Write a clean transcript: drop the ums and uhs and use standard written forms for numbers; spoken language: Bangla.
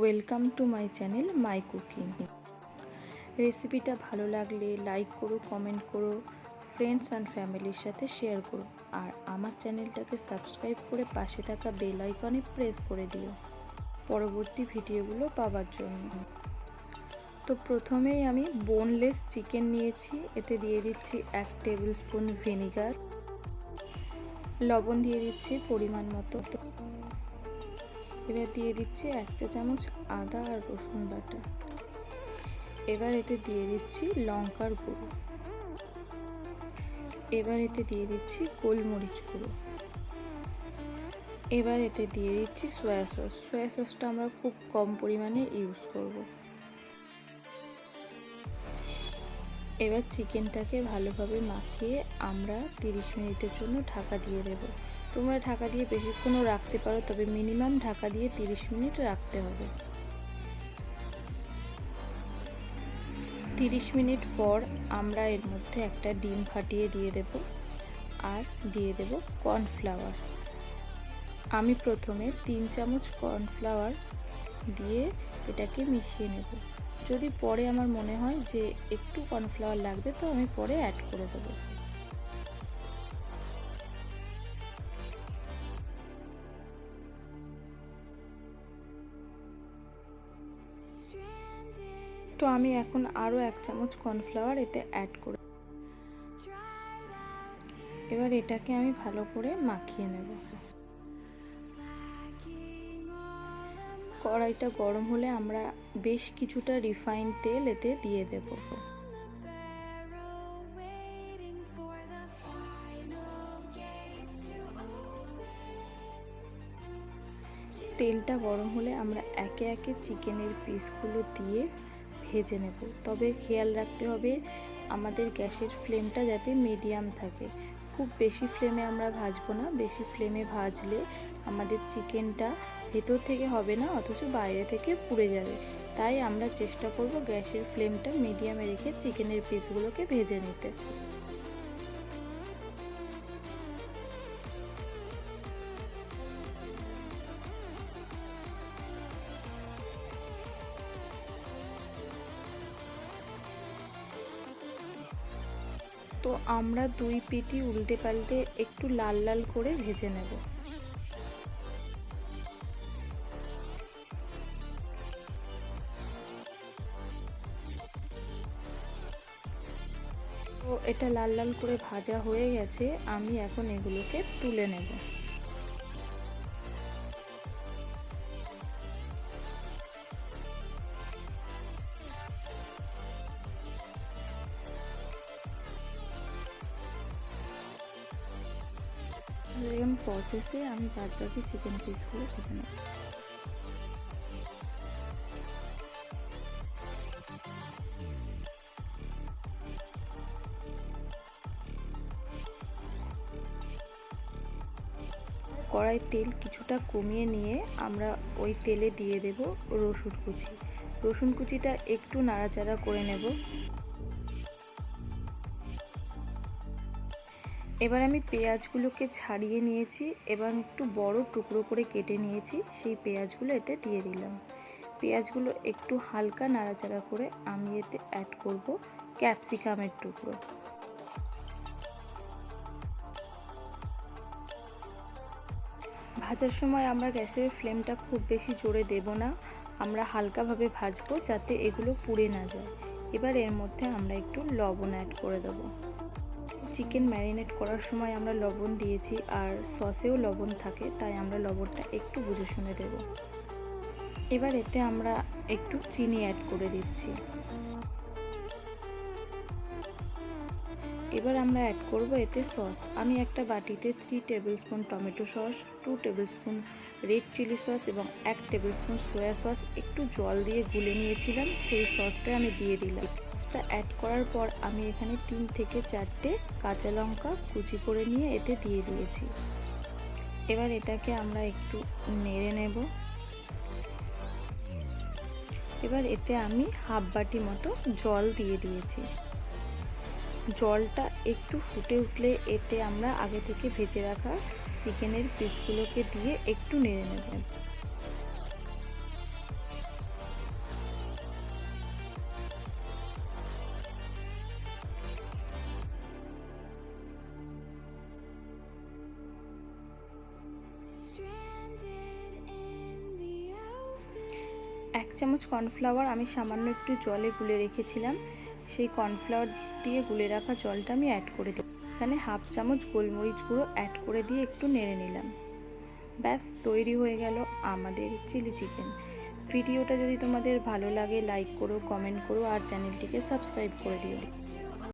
Welcome to my channel my cooking. রেসিপিটা ভালো লাগলে লাইক করো, কমেন্ট করো, ফ্রেন্ডস অ্যান্ড ফ্যামিলির সাথে শেয়ার করো, আর আমার চ্যানেলটাকে সাবস্ক্রাইব করে পাশে থাকা বেল আইকনে প্রেস করে দিও পরবর্তী ভিডিওগুলো পাওয়ার জন্য। তো প্রথমেই আমি বোনলেস চিকেন নিয়েছি, এতে দিয়ে দিচ্ছি 1 টেবিল স্পুন ভিনিগার, লবণ দিয়ে দিচ্ছি পরিমাণ মতো, এবার দিয়ে দিচ্ছি 1 চা চামচ আদা আর রসুন বাটা, এবার এতে দিয়ে দিচ্ছি লঙ্কার গুঁড়ো, এবার এতে দিয়ে দিচ্ছি গোলমরিচ গুঁড়ো, এবার এতে দিয়ে দিচ্ছি সয়া সস। সয়া সসটা আমরা খুব কম পরিমাণে ইউজ করব। এবার চিকেনটাকে ভালোভাবে মাখিয়ে আমরা 30 মিনিটের জন্য ঢাকা দিয়ে দেব। তোমরা ঢাকা দিয়ে বেশিক্ষণও রাখতে পারো, তবে মিনিমাম ঢাকা দিয়ে 30 মিনিট রাখতে হবে। 30 মিনিট পর আমরা এর মধ্যে একটা ডিম ফাটিয়ে দিয়ে দেব আর দিয়ে দেব কর্নফ্লাওয়ার। আমি প্রথমে 3 চামচ কর্নফ্লাওয়ার দিয়ে এটাকে মিশিয়ে নেব। যদি পরে আমার মনে হয় যে একটু কর্নফ্লাওয়ার লাগবে তো আমি পরে অ্যাড করে দেবো। তো আমি এখন আরও 1 চামচ কর্নফ্লাওয়ার এতে অ্যাড করে, এবার এটাকে আমি ভালো করে মাখিয়ে নেব। কড়াইটা গরম হলে আমরা বেশ কিছুটা রিফাইন তেল এতে দিয়ে দেব। তেলটা গরম হলে আমরা একে একে চিকেনের পিসগুলো দিয়ে ভেজে নেব। তবে খেয়াল রাখতে হবে আমাদের গ্যাসের ফ্লেমটা যাতে মিডিয়াম থাকে। খুব বেশি ফ্লেমে আমরা ভাজবো না, বেশি ফ্লেমে ভাজলে আমাদের চিকেনটা ভেতর থেকে হবে না, অথচ বাইরে থেকে পুড়ে যাবে। তাই আমরা চেষ্টা করব গ্যাসের ফ্লেমটা মিডিয়ামে রেখে চিকেনের পিসগুলোকে ভেজে নিতে। তো আমরা 2 পিঠই উল্টে পাল্টে একটু লাল লাল করে ভেজে নেব। তো এটা লাল লাল করে ভাজা হয়ে গেছে, আমি এখন এগুলোকে তুলে নেব। সেম প্রসেসে আমি বাদবাকি চিকেন পিসগুলো ভেজে নেব। কড়াই তেল কিছুটা কমিয়ে নিয়ে আমরা ওই তেলে দিয়ে দেব রসুন কুচি। রসুন কুচিটা একটু নাড়াচাড়া করে নেব। এবার আমি পেঁয়াজগুলোকে ছাড়িয়ে নিয়েছি এবং একটু বড় টুকরো করে কেটে নিয়েছি, সেই পেঁয়াজগুলো এতে দিয়ে দিলাম। পেঁয়াজগুলো একটু হালকা নাড়াচাড়া করে আমি এতে অ্যাড করব ক্যাপসিকামের টুকরো। ভাজার সময় আমরা গ্যাসের ফ্লেমটা খুব বেশি জোরে দেব না, আমরা হালকাভাবে ভাজবো যাতে এগুলো পুড়ে না যায়। এবার এর মধ্যে আমরা একটু লবণ অ্যাড করে দেবো। চিকেন ম্যারিনেট করার সময় আমরা লবণ দিয়েছি আর সসেও লবণ থাকে, তাই আমরা লবণটা একটু বুঝে শুনে দেব। এবার এতে আমরা একটু চিনি অ্যাড করে দিচ্ছি। এবার আমরা অ্যাড করব এতে সস। আমি একটা বাটিতে 3 tablespoon tomato sauce, 2 tablespoon red chilli sauce এবং 1 টেবিল স্পুন সয়া সস একটু জল দিয়ে গুলে নিয়েছিলাম, সেই সসটা আমি দিয়ে দিলাম। সসটা অ্যাড করার পর আমি এখানে 3 থেকে 4টে কাঁচা লঙ্কা কুচি করে নিয়ে এতে দিয়ে দিয়েছি। এবার এটাকে আমরা একটু নেড়ে নেব। এবার এতে আমি হাফ বাটি মতো জল দিয়ে দিয়েছি। জলটা একটু ফুটে উঠলে এতে আমরা আগে থেকে ভেজে রাখা চিকেনের পিসগুলোকে দিয়ে একটু নেড়ে নেব। চামচ কর্নফ্লাওয়ার আমি সামান্য একটু জলে গুলে রেখেছিলাম, সেই কর্নফ্লাওয়ার দিয়ে গুলে রাখা জলটা আমি অ্যাড করে দিই। এখানে হাফ চামচ গোলমরিচ গুঁড়ো অ্যাড করে দিয়ে একটু নেড়ে নিলাম। ব্যাস তৈরি হয়ে গেল আমাদের চিলি চিকেন। ভিডিওটা যদি তোমাদের ভালো লাগে লাইক করো, কমেন্ট করো আর চ্যানেলটিকে সাবস্ক্রাইব করে দিও।